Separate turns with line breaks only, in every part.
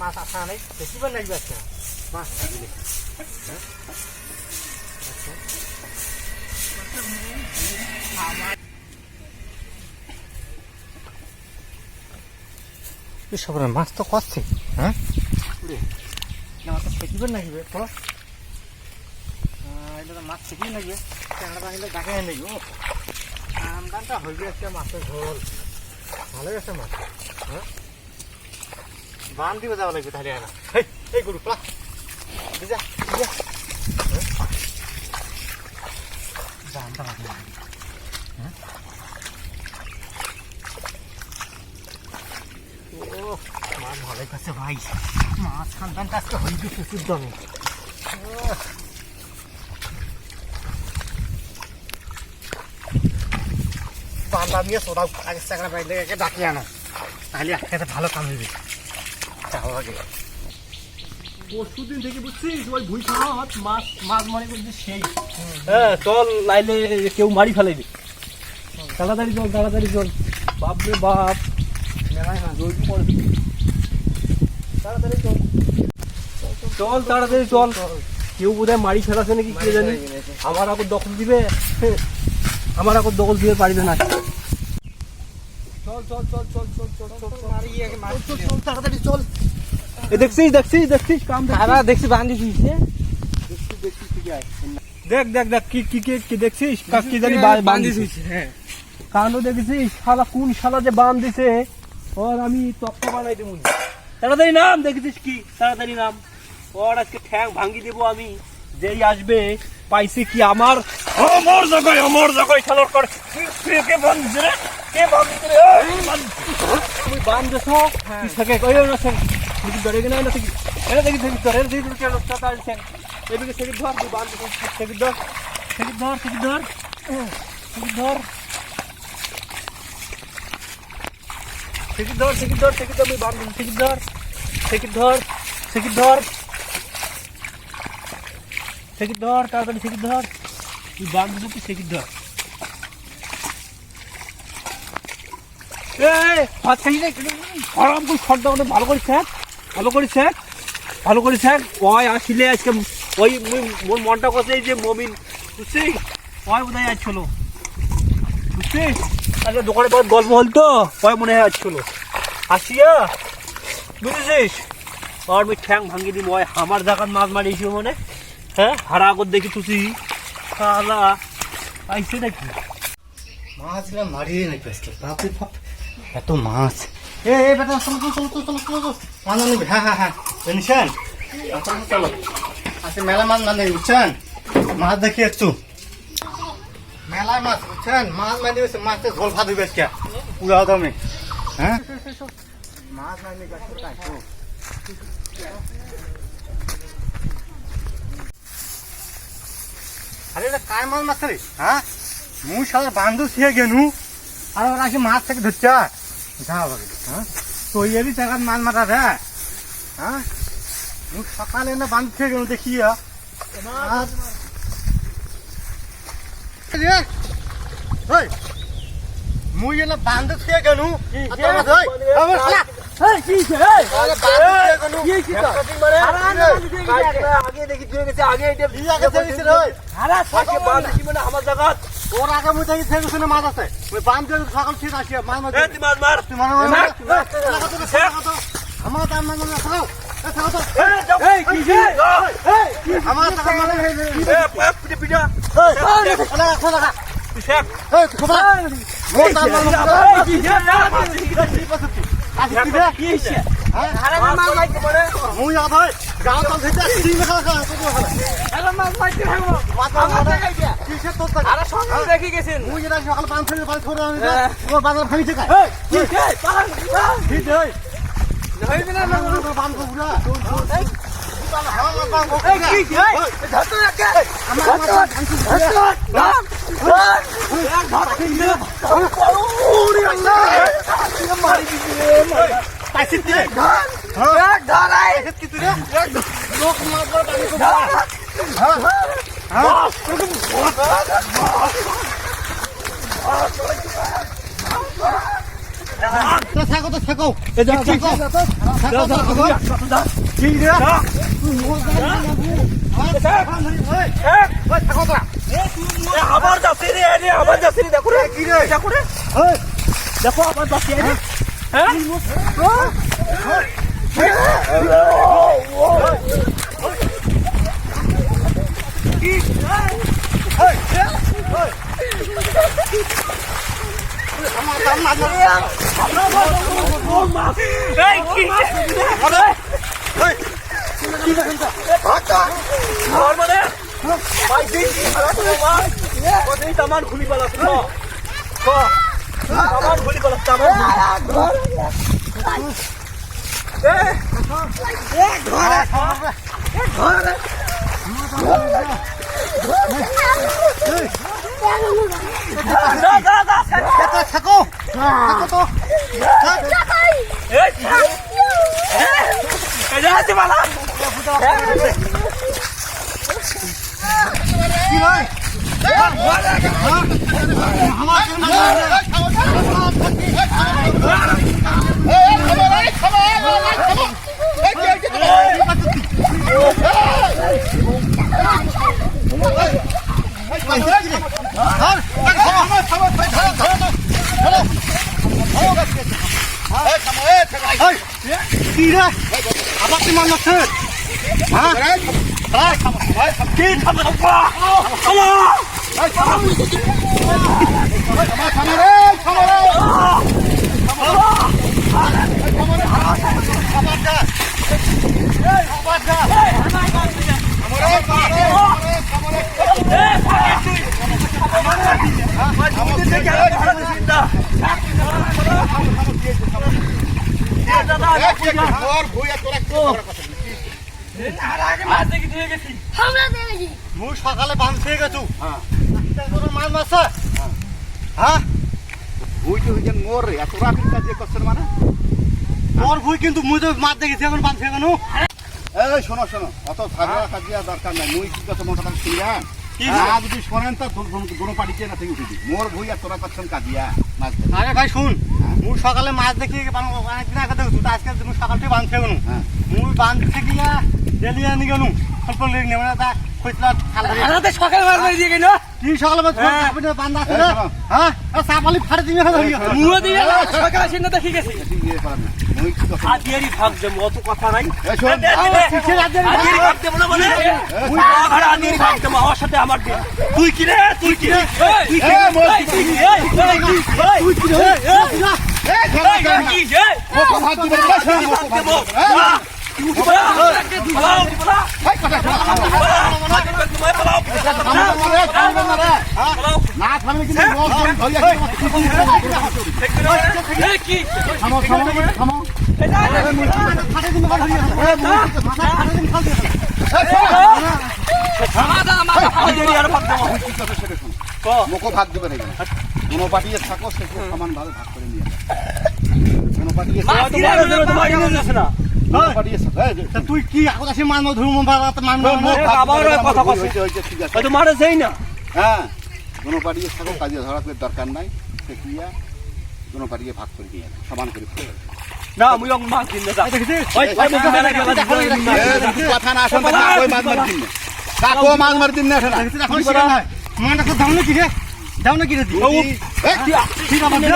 মাছ আসা নাই বেশিবার লাগবে আজকে মাছ দিলে সবার মাছ তো করছে হ্যাঁ আমার তো ফেকিবার লাগবে তো এটা মাছ ফেকি লাগবে ট্যাংরা বাহিলে ডাকে নেই ও আমদানটা হয়ে গেছে মাছের ঝোল ভালোই আছে মাছ হ্যাঁ বান দিবে যাওয়া লাগবে তাহলে না এই গরু প্লা যা যা বানটা লাগবে হ্যাঁ ও মাছ ভালোই কাছে ভাই মাছ খানদান কাজটা হয়ে গেছে প্রচুর দামে বান্দা নিয়ে সোদাও আগে চাকরা পাইলে একে ডাকি আনো তাহলে একটা ভালো কাম হইবে
পরশুদিন থেকে বুঝছিস ওই ভুই খাওয়াত মাছ মনে করছি সেই হ্যাঁ চল লাইলে কেউ মারি ফেলাইবে তাড়াতাড়ি চল বাপ রে বাপ তাড়াতাড়ি চল কেউ বোধহয় মারি ফেলাছে নাকি কে জানি আমার আগর দখল দিবে পারবে না চল তাড়াতাড়ি চল দেখছিস কাম
দেখছি বান্ধিছিস
দেখ কি দেখছিস কি জানি বান্ধিছিস হ্যাঁ কানও দেখেছিস শালা কোন শালা যে বান দিছে ওর আমি তক্তা বানাই দেবো তাড়াতাড়ি নাম দেখেছিস কি তাড়াতাড়ি নাম ওর আজকে ঠ্যাং ভাঙি দেবো আমি যেই আসবে পাইছে কি আমার জায়গায় খেলোর করে কে বান্ধিছে রে তুমি বান্ধিছ থাকে কই না তুই ডরে গেলে না থেকে এটা দেখি ধর এদিকে থেকে ধর তুই বান্ধিছ থেকে ধর আমি বান্ধিছ তাড়াতাড়ি থেকে ধর তুই বান্ধিছ তুই থেকে ধর ভাত খাই আরাম করে খড়টা ভালো করে শেখ ওই আসলে আজকে ওই মোর মনটা কথা যে মমিন বুঝছিস ওই বোধ হয় আসছিল বুঝছিস আজকে দোকানে পর গল্প হলতো ওই মনে হয় আসছিল আসিয়া বুঝেছিস আর আমি ঠ্যাং ভাঙিয়ে দিম ওই আমার জায়গার মাছ মারিয়েছি মনে হ্যাঁ হারা আগর দেখি তুই খালা আইসে নাকি
মাছ মারিয়ে নাকি আজকে বাপরে বাপ এত মাছ বেটা চলো মাছ আনবি হ্যাঁ শুনছেন চলো আজকে মেলা মাছ মানে বুঝছেন মাছ দেখি একটু মেলায় মাছ বুঝছেন মাছ মানে মাছের ঝোল ভাত হইবে আজকে পুরা দামে হ্যাঁ মাছ মানে আরে এটা কায় মাছ রে হ্যাঁ মুই সারা বান্ধব ছিয়ে গেনু আর ওরা আসে মাছ থেকে ধরছে হ্যাঁ তো এরই জায়গার মাছ মারা রে হ্যাঁ মুই সকালে না বান্ধব ছিয়ে গেনু দেখিয়া মুই এলা বান্ধব ছিয়ে গেনু আগে দেখি আগে আমার জায়গা ওর আগে মুই দেখি থেকে মাছ আছে ওই বান দিয়ে সকাল ঠিক আসি মাছ মার আমার দাম মানে থাকো আমার
দেখি গেছেন
সকাল বাজার ভাঙিছে থাকো তো থাকো
এ যা যা
থাকো
যা
থাকো
যা
থাকো কি রে তুই মোর থাকো তো
আবার যাচ্ছে রে আবার যাচ্ছে রে দেখো রে
কি রে
দেখো রে দেখো আবার যাচ্ছে রে হ্যাঁ আমার খুলি পালাস আমার খুলি পালাস
থাকো থাকো তো কি ভাই কি রে আবার তুই মান মারছে হ্যাঁ
কি খাবে
মুই সকালে বান খেয়ে গেছু মাছ মারছে হ্যাঁ মোর ভুই কিন্তু মুই তো মাছ দেখেছি এখন বান খেয়ে গেল
শোনো শোনো অত ঝাগড়া কাজিয়া দরকার নাই মুই কি কথা মোটা কথা শুনলাম যদি শোনেন তো দোনো পাড়িতে না থেকে উঠে মোর ভুই আর তোরা করছেন কাজিয়া মাছ
আরে ভাই শুন মুই সকালে মাছ দেখি অনেকদিন আগে দেখছু তো আজকে মুই সকাল থেকে বান খেয়ে গেল মুই বান থেকে গিয়া ডেলিয়া নিয়ে গেল অল্প লেগে নেবে না তা কইতলা খালা
সকালে মাছ মারি দিয়ে গেল
কি সকালে বান্ধা আছে রে হ্যাঁ সাপালি ফাড়ে দিবে
মুও দিয়ে সকালে সিন দেখি গেছি
মুই কি কথা
আদিয়ারি ভাগ যে অত কথা নাই
শোন
আদিয়ারি ভাগ দেব না মানে তুই ঘর আদিয়ারি ভাগ দেব আমার সাথে আমার দে তুই কি রে তুই কি রে তুই কি রে কি রে
হাত দিবেন না থামলে কিন্তু থামো থামো মুখো ভাগ দেবে না কোনো পাঠিয়ে থাকো সে সমান ভাবে ভাগ করে নিয়ে কোনো পাঠিয়ে
তুই কি আগত আসি মান ধরুম
কথা কথা মারে যাই না
হ্যাঁ কোনো পাঠিয়ে থাকো কাজে ধরা দরকার নাই সে ক্রিয়া কোনো পাঠিয়ে ভাগ করে নিয়ে সমান করে
না মুই মাছ দিন না
কথা না আসেন মাছ মার দিন কাকো মাছ মার দিন না
মানটা তো দাও না কি রে দাও না কি রে ঠিক আছে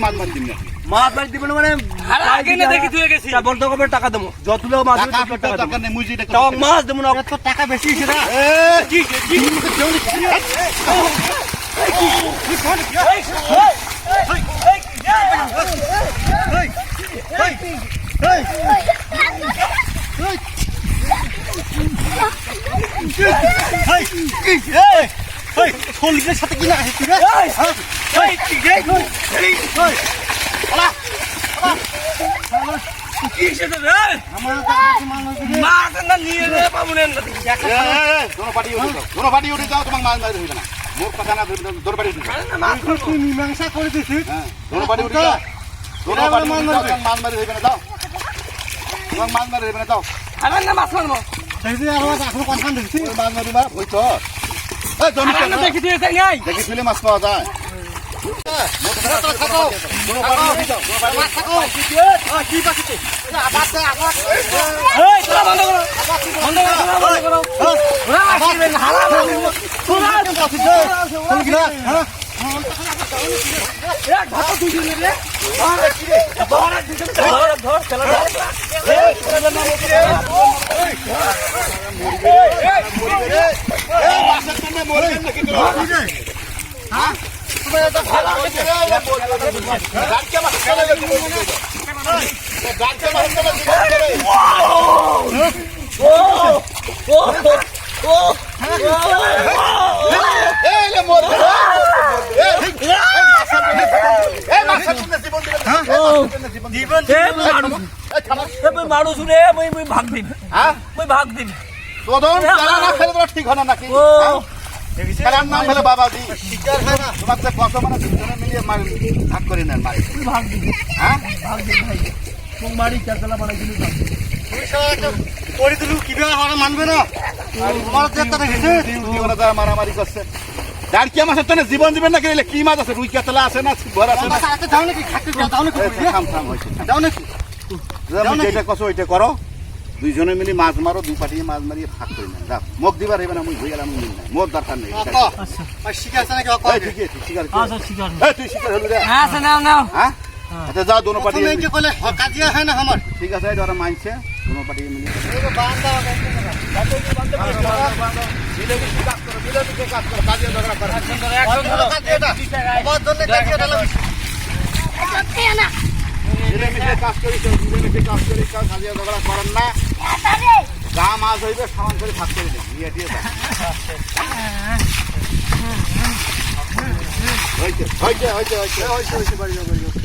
মাছ মার দিন না
মাছ মাছ দিবেন মানে আগে না দেখি তুই গেছিস বলতো কবে টাকা দেবো যতগুলো মাছ
দরকার নেই মুই যেটা
তাও মাছ দেবো না
তো টাকা বেশি হইছে না শরীরের সাথে কি লাগাইছিস তুই রে
কি সেটা রে মাছ না নিয়ে রে পাবো না
কোনো পাটি উঠে যাও তোমার মাছ মারি হইবে না মোর কথা না দৌড় পাটি উঠে যাও
তুই মীমাংসা করে দিছিস
দৌড় পাটি উঠে যাও দৌড় পাটি মাছ মারি হইবে না যাও তোমার মাছ মারি হইবে না যাও
আমার না মাছ মারবো
দেখি আর এখন কথা দেখছি
মাছ মারিবা হইতো এই জমি
দেখি তুই তাই নাই
দেখি ফেলে মাছ পাওয়া যায়
এই তোরা বন্ধ করো বন্ধ করো ওরা আসবে না হারাম তোরা এক ধাপ দুই দিন রে ধর চলা মানুষ রে মই ভাগ দিম মই ভাগ দিম
ঠিক হয় না নাকি খেলার নাম হলো বাবাজি তোমার কত মানে দুজনে মিলিয়ে ভাগ করে নেন মারি
ভাগ দিম
হ্যাঁ
ভাগ দিম ভাই তুমি বাড়ি চারতলা বাড়াই দিলি ভাগ দিম
করে দিলু কিভাবে আমার মানবে না তোমার চেষ্টা দেখেছে
মারামারি করছে ডারকি মাছের তো জীবন দিবেন না গেলে কি মাছ আছে রুই কাতলা আছে না ভর আছে না
যাও নাকি খাতে যাও নাকি
থাম থাম হয়েছে
যাও নাকি
যেটা কছো ওইটা করো দুইজনে মিলি মাছ মারো দুই পাটিয়ে মাছ মারিয়ে ভাগ করে নেন যাও মুখ দিবার হইবে না মুই হয়ে গেলাম মিল নাই মোর দরকার নেই
শিকার আছে নাকি
ঠিক আছে শিকার
আচ্ছা শিকার
তুই শিকার হলু রে
আচ্ছা নাও নাও
হ্যাঁ আচ্ছা যাও দোনো পাটি
তুমি কি বলে কাজিয়া হয় না আমার
ঠিক আছে এটা ওরা মানছে দোনো পাটি মিলি কাজ করি কাজিয়া ঝগড়া করেন না যা মাছ হইবে সমান করে ভাগ করে দেন নিয়ে দিয়ে হয়েছে হয়েছে হয়েছে হয়েছে হয়েছে হয়েছে বাড়ি